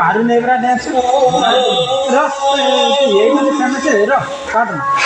बाहर नहीं बरा डांस ये फेमस है काटना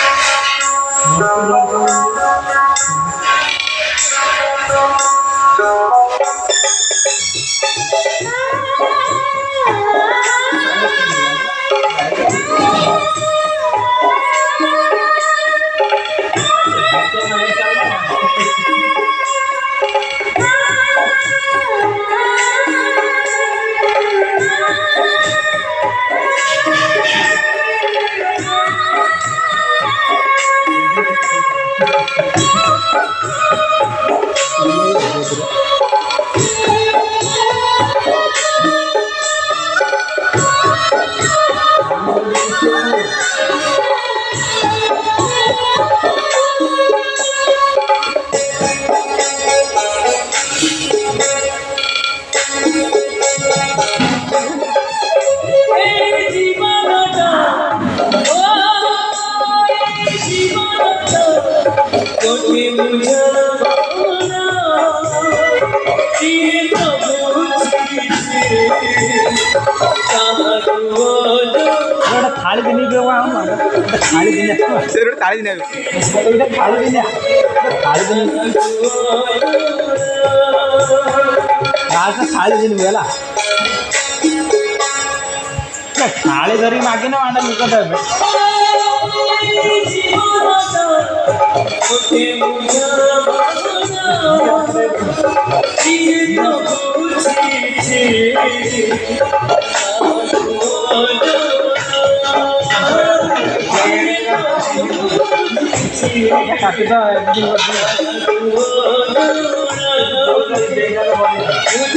थाली दिन थाली दिन थाली दिन थाली दिन थाली दिन थाली दिन गला थाली धरी मागे ना मांडा लुक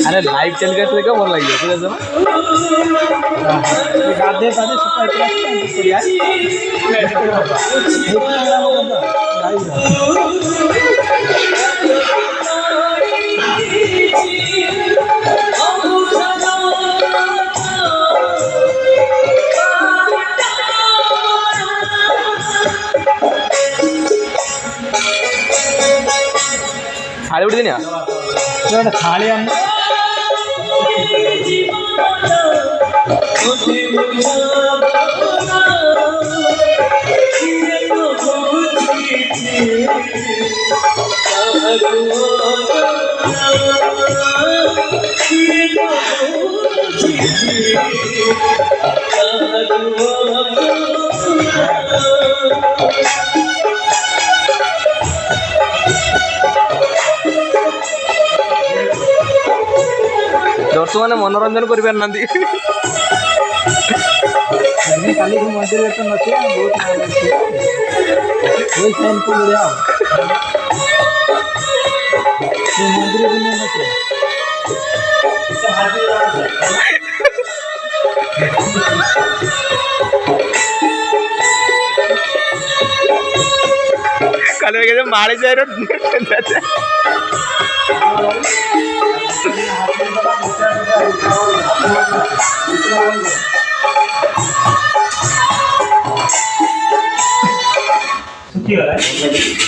अरे लाइव टेलीकास्ट लेकर भल लगे गाधे पाधे थाली उड़ी दिया थाली दर्शक मैंने मनोरंजन कर काली मंदिर तो नथिया बहुत मंदिर कल माड़ी जाए सुखी